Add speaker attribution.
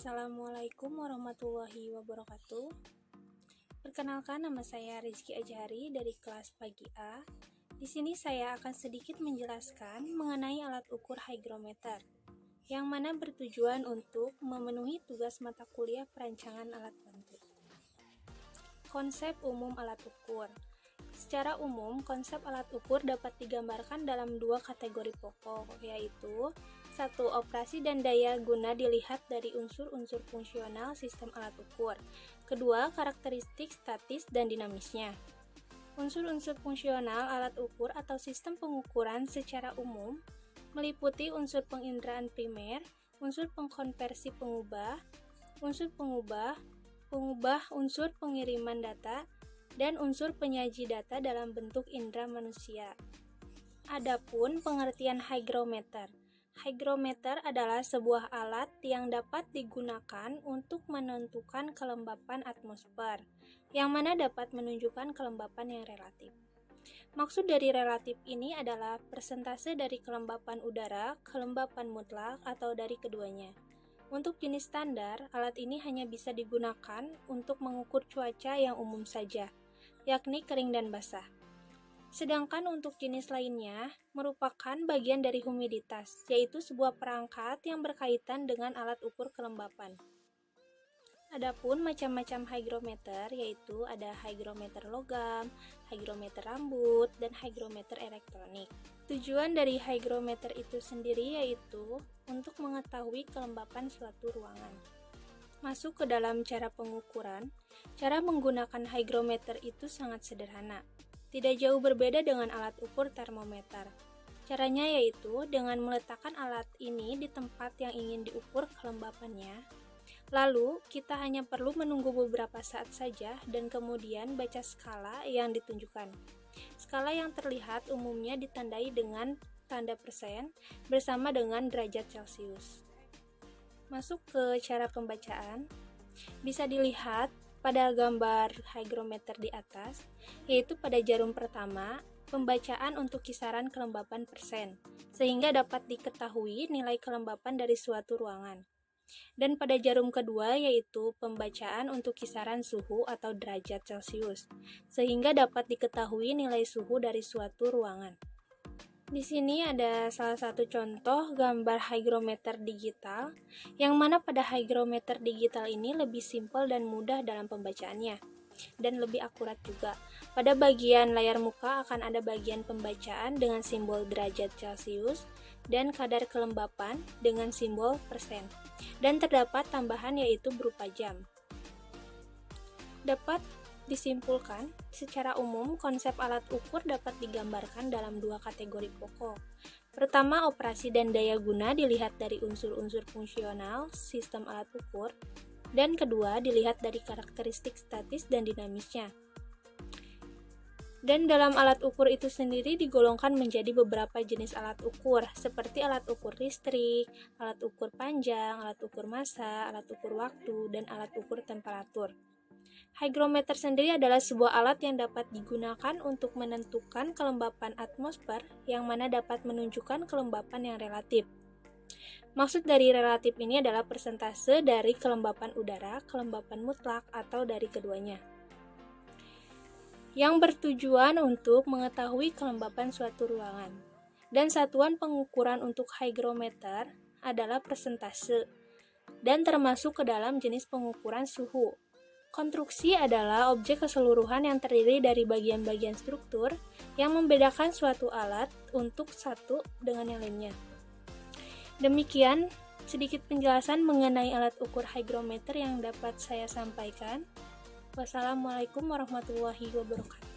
Speaker 1: Assalamualaikum warahmatullahi wabarakatuh. Perkenalkan, nama saya Rizky Ajhari dari kelas pagi A. Di sini saya akan sedikit menjelaskan mengenai alat ukur hygrometer, yang mana bertujuan untuk memenuhi tugas mata kuliah perancangan alat bantu. Konsep umum alat ukur. Secara umum, konsep alat ukur dapat digambarkan dalam dua kategori pokok, yaitu 1. Operasi dan daya guna dilihat dari unsur-unsur fungsional sistem alat ukur. Kedua, karakteristik statis dan dinamisnya. Unsur-unsur fungsional alat ukur atau sistem pengukuran secara umum meliputi unsur penginderaan primer, unsur pengkonversi pengubah, unsur pengiriman data, dan unsur penyaji data dalam bentuk indera manusia. Adapun pengertian hygrometer. Hygrometer adalah sebuah alat yang dapat digunakan untuk menentukan kelembapan atmosfer, yang mana dapat menunjukkan kelembapan yang relatif. Maksud dari relatif ini adalah persentase dari kelembapan udara, kelembapan mutlak, atau dari keduanya. Untuk jenis standar, alat ini hanya bisa digunakan untuk mengukur cuaca yang umum saja, yakni kering dan basah. Sedangkan untuk jenis lainnya merupakan bagian dari humiditas, yaitu sebuah perangkat yang berkaitan dengan alat ukur kelembapan. Adapun macam-macam hygrometer, yaitu ada hygrometer logam, hygrometer rambut, dan hygrometer elektronik. Tujuan dari hygrometer itu sendiri yaitu untuk mengetahui kelembapan suatu ruangan. Masuk ke dalam cara pengukuran, cara menggunakan hygrometer itu sangat sederhana. Tidak jauh berbeda dengan alat ukur termometer. Caranya yaitu dengan meletakkan alat ini di tempat yang ingin diukur kelembapannya. Lalu, kita hanya perlu menunggu beberapa saat saja dan kemudian baca skala yang ditunjukkan. Skala yang terlihat umumnya ditandai dengan tanda persen bersama dengan derajat Celcius. Masuk ke cara pembacaan, bisa dilihat pada gambar hygrometer di atas, yaitu pada jarum pertama, pembacaan untuk kisaran kelembapan persen, sehingga dapat diketahui nilai kelembapan dari suatu ruangan. Dan pada jarum kedua, yaitu pembacaan untuk kisaran suhu atau derajat Celcius, sehingga dapat diketahui nilai suhu dari suatu ruangan. Di sini ada salah satu contoh gambar hygrometer digital, yang mana pada hygrometer digital ini lebih simpel dan mudah dalam pembacaannya, dan lebih akurat juga. Pada bagian layar muka akan ada bagian pembacaan dengan simbol derajat Celcius, dan kadar kelembapan dengan simbol persen, dan terdapat tambahan yaitu berupa jam. Dapat disimpulkan, secara umum konsep alat ukur dapat digambarkan dalam dua kategori pokok. Pertama, operasi dan daya guna dilihat dari unsur-unsur fungsional sistem alat ukur, dan kedua, dilihat dari karakteristik statis dan dinamisnya. Dan dalam alat ukur itu sendiri digolongkan menjadi beberapa jenis alat ukur, seperti alat ukur listrik, alat ukur panjang, alat ukur massa, alat ukur waktu, dan alat ukur temperatur. Hygrometer sendiri adalah sebuah alat yang dapat digunakan untuk menentukan kelembapan atmosfer yang mana dapat menunjukkan kelembapan yang relatif. Maksud dari relatif ini adalah persentase dari kelembapan udara, kelembapan mutlak, atau dari keduanya, yang bertujuan untuk mengetahui kelembapan suatu ruangan. Dan satuan pengukuran untuk hygrometer adalah persentase, dan termasuk ke dalam jenis pengukuran suhu. Konstruksi adalah objek keseluruhan yang terdiri dari bagian-bagian struktur yang membedakan suatu alat untuk satu dengan yang lainnya. Demikian sedikit penjelasan mengenai alat ukur hygrometer yang dapat saya sampaikan. Wassalamualaikum warahmatullahi wabarakatuh.